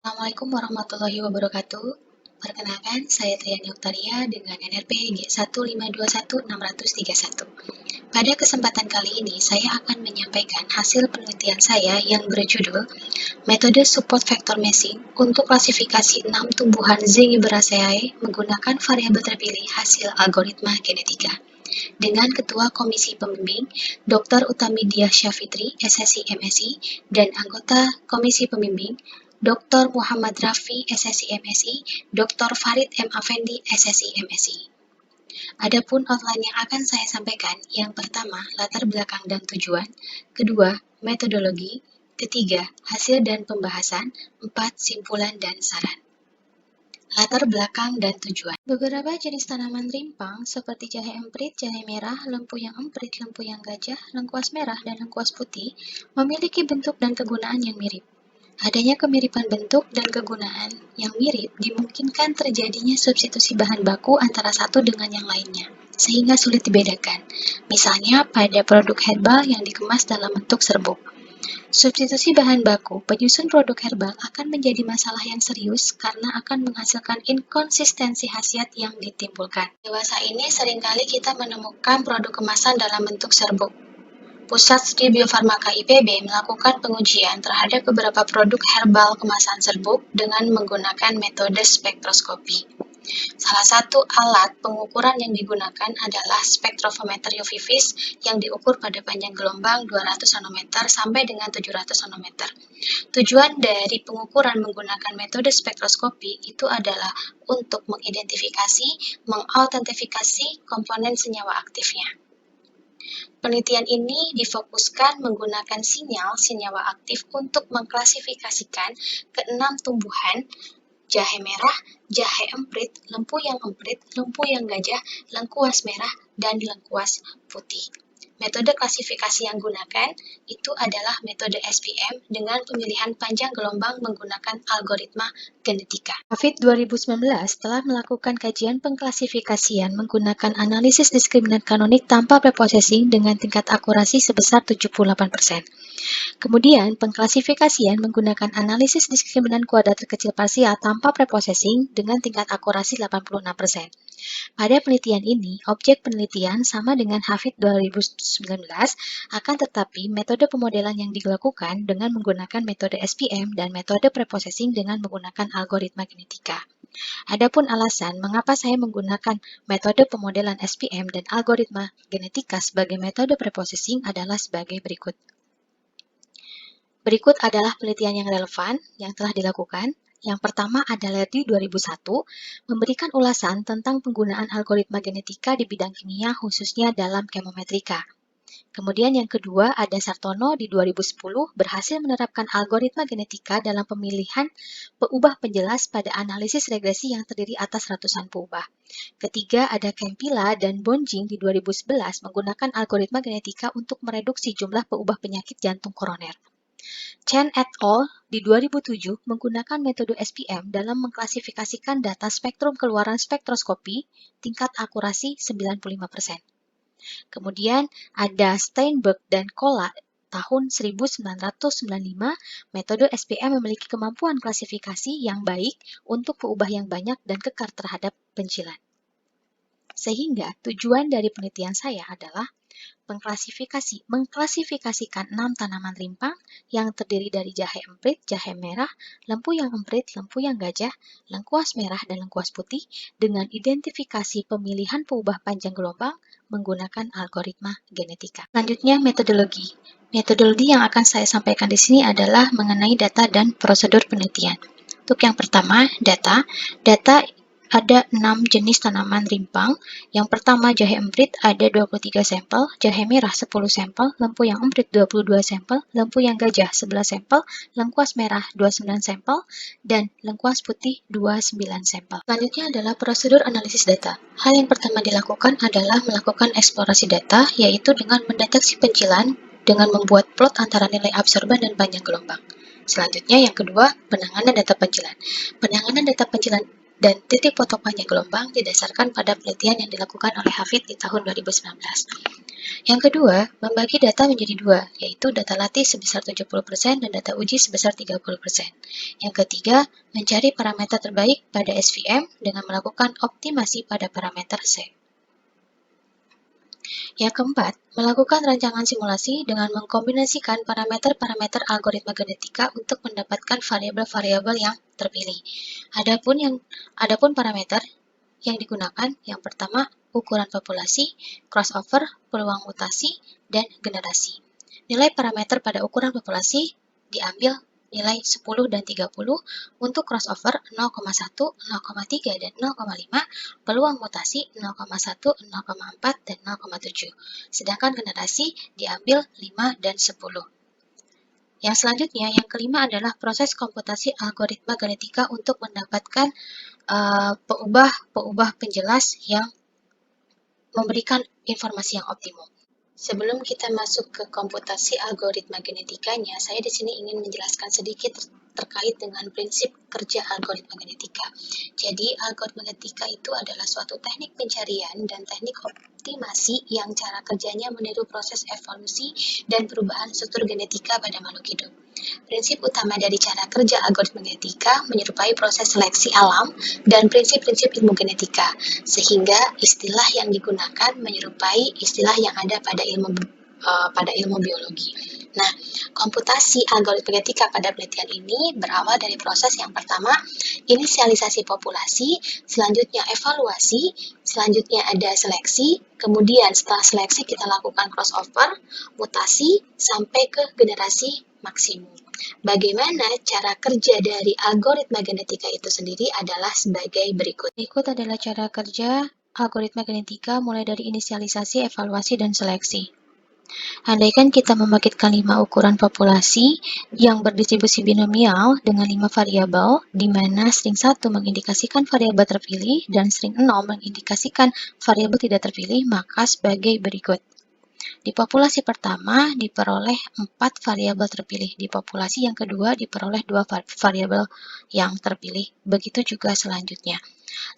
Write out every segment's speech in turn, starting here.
Assalamualaikum warahmatullahi wabarakatuh. Perkenalkan, saya Triani Oktaria dengan NRP G1521631. Pada kesempatan kali ini, saya akan menyampaikan hasil penelitian saya yang berjudul Metode Support Vector Meshing untuk klasifikasi 6 tumbuhan Zingiberaceae menggunakan variabel terpilih hasil algoritma genetika. Dengan Ketua Komisi Pembimbing, Dr. Utamidia Syafitri, SSI MSI, dan anggota Komisi Pembimbing, Dr. Muhammad Rafi, SSI MSI, Dr. Farid M. Afendi, SSI MSI. Adapun outline yang akan saya sampaikan, yang pertama, latar belakang dan tujuan, kedua, metodologi, ketiga, hasil dan pembahasan, empat, simpulan dan saran. Latar belakang dan tujuan. Beberapa jenis tanaman rimpang seperti jahe emprit, jahe merah, lempu yang emprit, lempu yang gajah, lengkuas merah, dan lengkuas putih memiliki bentuk dan kegunaan yang mirip. Adanya kemiripan bentuk dan kegunaan yang mirip dimungkinkan terjadinya substitusi bahan baku antara satu dengan yang lainnya, sehingga sulit dibedakan. Misalnya pada produk herbal yang dikemas dalam bentuk serbuk. Substitusi bahan baku penyusun produk herbal akan menjadi masalah yang serius karena akan menghasilkan inkonsistensi khasiat yang ditimbulkan. Dewasa ini seringkali kita menemukan produk kemasan dalam bentuk serbuk. Pusat Studi Biofarmaka IPB melakukan pengujian terhadap beberapa produk herbal kemasan serbuk dengan menggunakan metode spektroskopi. Salah satu alat pengukuran yang digunakan adalah spektrofometer UV vis yang diukur pada panjang gelombang 200 nanometer sampai dengan 700 nanometer. Tujuan dari pengukuran menggunakan metode spektroskopi itu adalah untuk mengidentifikasi, mengautentifikasi komponen senyawa aktifnya. Penelitian ini difokuskan menggunakan sinyal senyawa aktif untuk mengklasifikasikan keenam tumbuhan jahe merah, jahe emprit, lempu yang emprit, lempu yang gajah, lengkuas merah, dan lengkuas putih. Metode klasifikasi yang digunakan itu adalah metode SPM dengan pemilihan panjang gelombang menggunakan algoritma genetika. COVID 2019 telah melakukan kajian pengklasifikasian menggunakan analisis diskriminan kanonik tanpa preprocessing dengan tingkat akurasi sebesar 78%. Kemudian, pengklasifikasian menggunakan analisis diskriminan kuadrat terkecil parsial tanpa preprocessing dengan tingkat akurasi 86%. Pada penelitian ini, objek penelitian sama dengan HAFID 2019, akan tetapi metode pemodelan yang dilakukan dengan menggunakan metode SPM dan metode preprocessing dengan menggunakan algoritma genetika. Adapun alasan mengapa saya menggunakan metode pemodelan SPM dan algoritma genetika sebagai metode preprocessing adalah sebagai berikut. Berikut adalah penelitian yang relevan yang telah dilakukan. Yang pertama adalah di 2001, memberikan ulasan tentang penggunaan algoritma genetika di bidang kimia khususnya dalam kemometrika. Kemudian yang kedua ada Sartono di 2010 berhasil menerapkan algoritma genetika dalam pemilihan peubah penjelas pada analisis regresi yang terdiri atas ratusan peubah. Ketiga ada Kempila dan Bonjing di 2011 menggunakan algoritma genetika untuk mereduksi jumlah peubah penyakit jantung koroner. Chen et al. Di 2007 menggunakan metode SPM dalam mengklasifikasikan data spektrum keluaran spektroskopi tingkat akurasi 95%. Kemudian ada Steinberg dan Kolla tahun 1995, metode SPM memiliki kemampuan klasifikasi yang baik untuk peubah yang banyak dan kekar terhadap pencilan. Sehingga tujuan dari penelitian saya adalah mengklasifikasikan 6 tanaman rimpang yang terdiri dari jahe emprit, jahe merah, lempu yang emprit, lempu yang gajah, lengkuas merah, dan lengkuas putih dengan identifikasi pemilihan peubah panjang gelombang menggunakan algoritma genetika. Selanjutnya, metodologi. Metodologi yang akan saya sampaikan di sini adalah mengenai data dan prosedur penelitian. Untuk yang pertama, data ada 6 jenis tanaman rimpang. Yang pertama jahe emprit ada 23 sampel, jahe merah 10 sampel, lempu yang emprit 22 sampel, lempu yang gajah 11 sampel, lengkuas merah 29 sampel, dan lengkuas putih 29 sampel. Selanjutnya adalah prosedur analisis data. Hal yang pertama dilakukan adalah melakukan eksplorasi data, yaitu dengan mendeteksi pencilan dengan membuat plot antara nilai absorban dan panjang gelombang. Selanjutnya yang kedua, penanganan data pencilan. Penanganan data pencilan dan titik foto panjang gelombang didasarkan pada penelitian yang dilakukan oleh Hafid di tahun 2019. Yang kedua, membagi data menjadi dua, yaitu data latih sebesar 70% dan data uji sebesar 30%. Yang ketiga, mencari parameter terbaik pada SVM dengan melakukan optimasi pada parameter C. Yang keempat, melakukan rancangan simulasi dengan mengkombinasikan parameter-parameter algoritma genetika untuk mendapatkan variabel-variabel yang terpilih. Adapun parameter yang digunakan yang pertama, ukuran populasi, crossover, peluang mutasi, dan generasi. Nilai parameter pada ukuran populasi diambil nilai 10 dan 30, untuk crossover 0,1, 0,3, dan 0,5, peluang mutasi 0,1, 0,4, dan 0,7. Sedangkan generasi diambil 5 dan 10. Yang selanjutnya, yang kelima adalah proses komputasi algoritma genetika untuk mendapatkan peubah penjelas yang memberikan informasi yang optimum. Sebelum kita masuk ke komputasi algoritma genetikanya, saya di sini ingin menjelaskan sedikit terkait dengan prinsip kerja algoritma genetika. Jadi, algoritma genetika itu adalah suatu teknik pencarian dan teknik optimasi yang cara kerjanya meniru proses evolusi dan perubahan struktur genetika pada makhluk hidup. Prinsip utama dari cara kerja algoritma genetika menyerupai proses seleksi alam dan prinsip-prinsip ilmu genetika, sehingga istilah yang digunakan menyerupai istilah yang ada pada ilmu biologi. Nah, komputasi algoritma genetika pada penelitian ini berawal dari proses yang pertama, inisialisasi populasi, selanjutnya evaluasi, selanjutnya ada seleksi, kemudian setelah seleksi kita lakukan crossover, mutasi, sampai ke generasi maksimum. Bagaimana cara kerja dari algoritma genetika itu sendiri adalah sebagai berikut. Berikut adalah cara kerja algoritma genetika mulai dari inisialisasi, evaluasi, dan seleksi. Andaikan kita membangkitkan 5 ukuran populasi yang berdistribusi binomial dengan 5 variabel, di mana string 1 mengindikasikan variabel terpilih dan string 0 mengindikasikan variabel tidak terpilih, maka sebagai berikut. Di populasi pertama diperoleh 4 variabel terpilih, di populasi yang kedua diperoleh 2 variabel yang terpilih, begitu juga selanjutnya.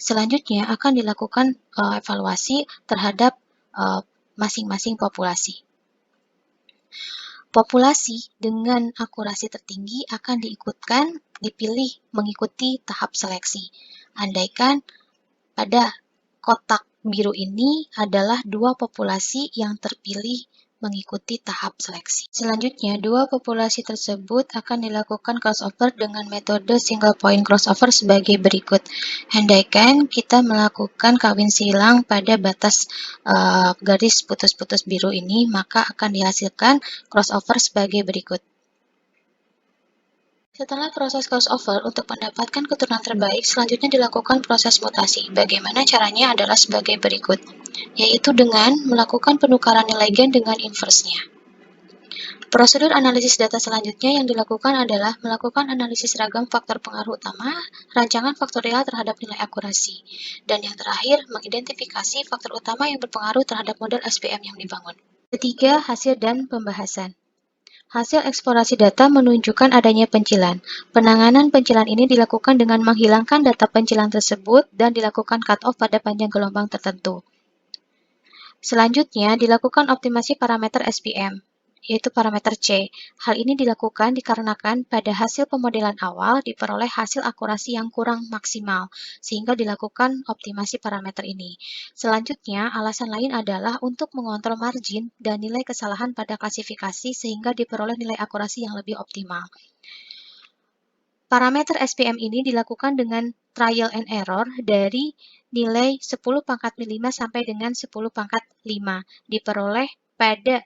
Selanjutnya akan dilakukan evaluasi terhadap masing-masing populasi. Populasi dengan akurasi tertinggi akan dipilih mengikuti tahap seleksi. Andaikan pada kotak biru ini adalah 2 populasi yang terpilih mengikuti tahap seleksi. Selanjutnya, 2 populasi tersebut akan dilakukan crossover dengan metode single point crossover sebagai berikut. Andaikan kita melakukan kawin silang pada batas garis putus-putus biru ini, maka akan dihasilkan crossover sebagai berikut. Setelah proses crossover untuk mendapatkan keturunan terbaik, selanjutnya dilakukan proses mutasi. Bagaimana caranya adalah sebagai berikut, yaitu dengan melakukan penukaran nilai gen dengan inverse-nya. Prosedur analisis data selanjutnya yang dilakukan adalah melakukan analisis ragam faktor pengaruh utama, rancangan faktorial terhadap nilai akurasi, dan yang terakhir, mengidentifikasi faktor utama yang berpengaruh terhadap model SPM yang dibangun. Ketiga, hasil dan pembahasan. Hasil eksplorasi data menunjukkan adanya pencilan. Penanganan pencilan ini dilakukan dengan menghilangkan data pencilan tersebut dan dilakukan cut-off pada panjang gelombang tertentu. Selanjutnya, dilakukan optimasi parameter SPM, yaitu parameter C. Hal ini dilakukan dikarenakan pada hasil pemodelan awal diperoleh hasil akurasi yang kurang maksimal, sehingga dilakukan optimasi parameter ini. Selanjutnya, alasan lain adalah untuk mengontrol margin dan nilai kesalahan pada klasifikasi sehingga diperoleh nilai akurasi yang lebih optimal. Parameter SPM ini dilakukan dengan trial and error dari nilai 10 pangkat 5 sampai dengan 10 pangkat 5. Diperoleh pada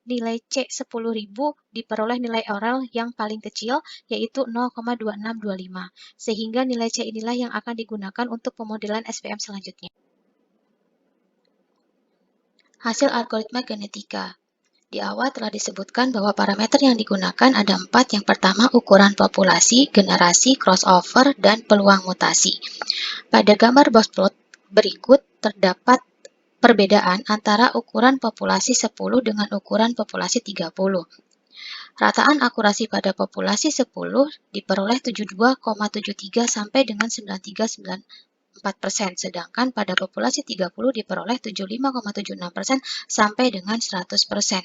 nilai C 10.000 diperoleh nilai error yang paling kecil, yaitu 0,2625. Sehingga nilai C inilah yang akan digunakan untuk pemodelan SPM selanjutnya. Hasil algoritma genetika. Di awal telah disebutkan bahwa parameter yang digunakan ada 4. Yang pertama, ukuran populasi, generasi, crossover, dan peluang mutasi. Pada gambar box plot berikut terdapat perbedaan antara ukuran populasi 10 dengan ukuran populasi 30. Rataan akurasi pada populasi 10 diperoleh 72,73 sampai dengan 93,94 4%, sedangkan pada populasi 30 diperoleh 75,76% sampai dengan 100%.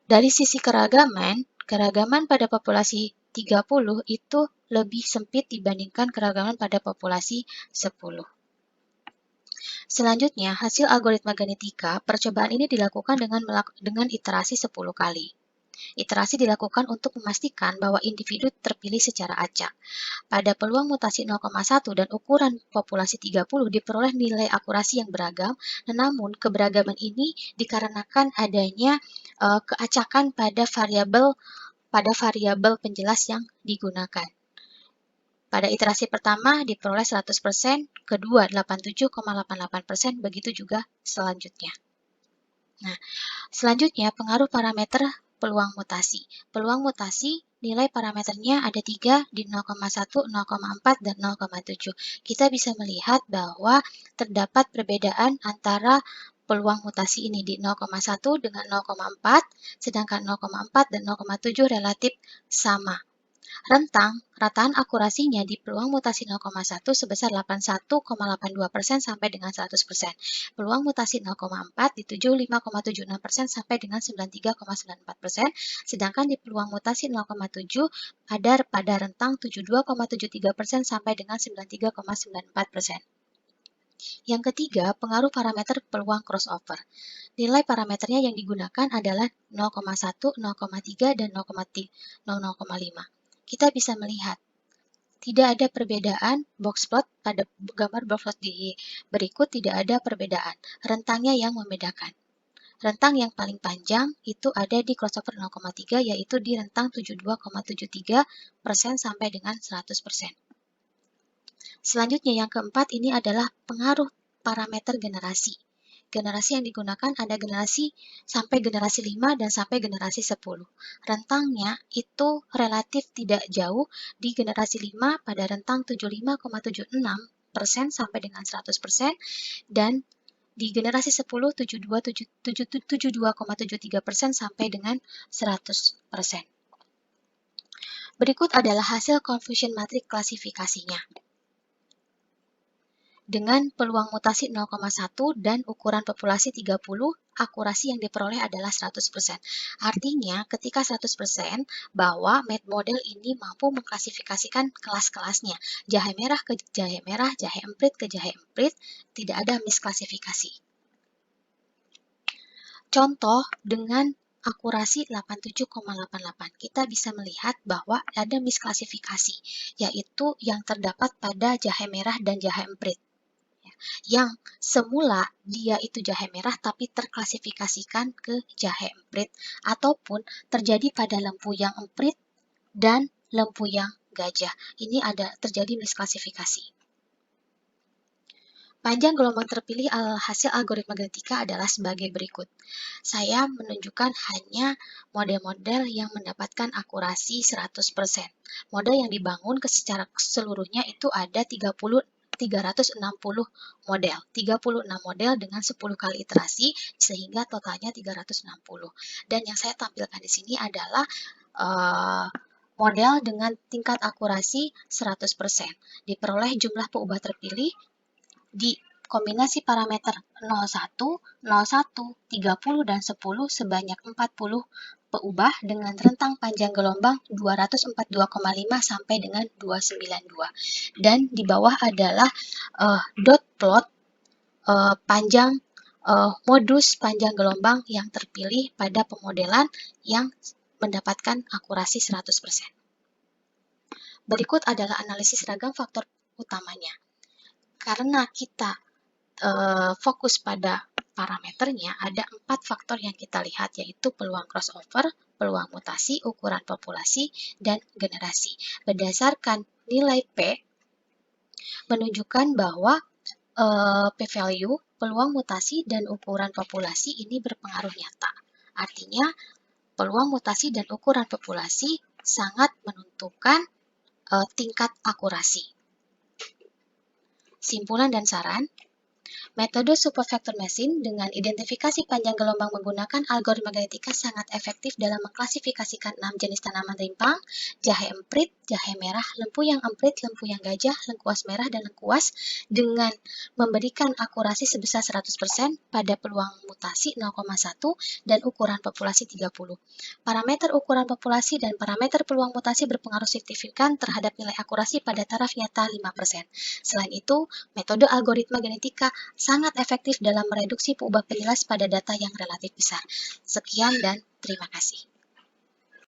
Dari sisi keragaman, keragaman pada populasi 30 itu lebih sempit dibandingkan keragaman pada populasi 10. Selanjutnya, hasil algoritma genetika, percobaan ini dilakukan dengan iterasi 10 kali. Iterasi dilakukan untuk memastikan bahwa individu terpilih secara acak. Pada peluang mutasi 0,1 dan ukuran populasi 30 diperoleh nilai akurasi yang beragam, namun keberagaman ini dikarenakan adanya keacakan pada variabel penjelas yang digunakan. Pada iterasi pertama diperoleh 100%, kedua 87,88%, begitu juga selanjutnya. Nah, selanjutnya pengaruh parameter peluang mutasi. Peluang mutasi nilai parameternya ada 3 di 0,1, 0,4, dan 0,7. Kita bisa melihat bahwa terdapat perbedaan antara peluang mutasi ini di 0,1 dengan 0,4, sedangkan 0,4 dan 0,7 relatif sama. Rataan akurasinya di peluang mutasi 0,1 sebesar 81,82% sampai dengan 100%. Peluang mutasi 0,4 di 75,76% sampai dengan 93,94%, sedangkan di peluang mutasi 0,7 ada pada rentang 72,73% sampai dengan 93,94%. Yang ketiga, pengaruh parameter peluang crossover. Nilai parameternya yang digunakan adalah 0,1, 0,3, dan 0,5. Kita bisa melihat tidak ada perbedaan box plot pada gambar box plot di berikut, tidak ada perbedaan. Rentangnya yang membedakan. Rentang yang paling panjang itu ada di crossover 0,3, yaitu di rentang 72,73% sampai dengan 100%. Selanjutnya yang keempat ini adalah pengaruh parameter generasi. Generasi yang digunakan ada generasi sampai generasi 5 dan sampai generasi 10. Rentangnya itu relatif tidak jauh di generasi 5 pada rentang 75,76% sampai dengan 100%, dan di generasi 10 72,73% sampai dengan 100%. Berikut adalah hasil confusion matrix klasifikasinya. Dengan peluang mutasi 0,1 dan ukuran populasi 30, akurasi yang diperoleh adalah 100%. Artinya, ketika 100%, bahwa model ini mampu mengklasifikasikan kelas-kelasnya. Jahe merah ke jahe merah, jahe emprit ke jahe emprit, tidak ada misklasifikasi. Contoh dengan akurasi 87,88. Kita bisa melihat bahwa ada misklasifikasi, yaitu yang terdapat pada jahe merah dan jahe emprit. Yang semula dia itu jahe merah tapi terklasifikasikan ke jahe emprit, ataupun terjadi pada lempu yang emprit dan lempu yang gajah. Ini ada terjadi misklasifikasi. Panjang gelombang terpilih hasil algoritma genetika adalah sebagai berikut. Saya menunjukkan hanya model-model yang mendapatkan akurasi 100%. Model yang dibangun secara seluruhnya itu ada 360 model. 36 model dengan 10 kali iterasi sehingga totalnya 360. Dan yang saya tampilkan di sini adalah model dengan tingkat akurasi 100%. Diperoleh jumlah peubah terpilih di kombinasi parameter 01, 01, 30, dan 10 sebanyak 40 peubah dengan rentang panjang gelombang 242,5 sampai dengan 292. Dan di bawah adalah dot plot panjang modus panjang gelombang yang terpilih pada pemodelan yang mendapatkan akurasi 100%. Berikut adalah analisis ragam faktor utamanya. Karena kita fokus pada parameternya, ada 4 faktor yang kita lihat, yaitu peluang crossover, peluang mutasi, ukuran populasi, dan generasi. Berdasarkan nilai P, menunjukkan bahwa P-value, peluang mutasi, dan ukuran populasi ini berpengaruh nyata. Artinya, peluang mutasi dan ukuran populasi sangat menentukan tingkat akurasi. Simpulan dan saran. Metode support vector machine dengan identifikasi panjang gelombang menggunakan algoritma genetika sangat efektif dalam mengklasifikasikan 6 jenis tanaman rimpang, jahe emprit, jahe merah, lempu yang emprit, lempu yang gajah, lengkuas merah, dan lengkuas dengan memberikan akurasi sebesar 100% pada peluang mutasi 0,1 dan ukuran populasi 30. Parameter ukuran populasi dan parameter peluang mutasi berpengaruh signifikan terhadap nilai akurasi pada taraf nyata 5%. Selain itu, metode algoritma genetika sangat efektif dalam mereduksi penyebab penjelas pada data yang relatif besar. Sekian dan terima kasih.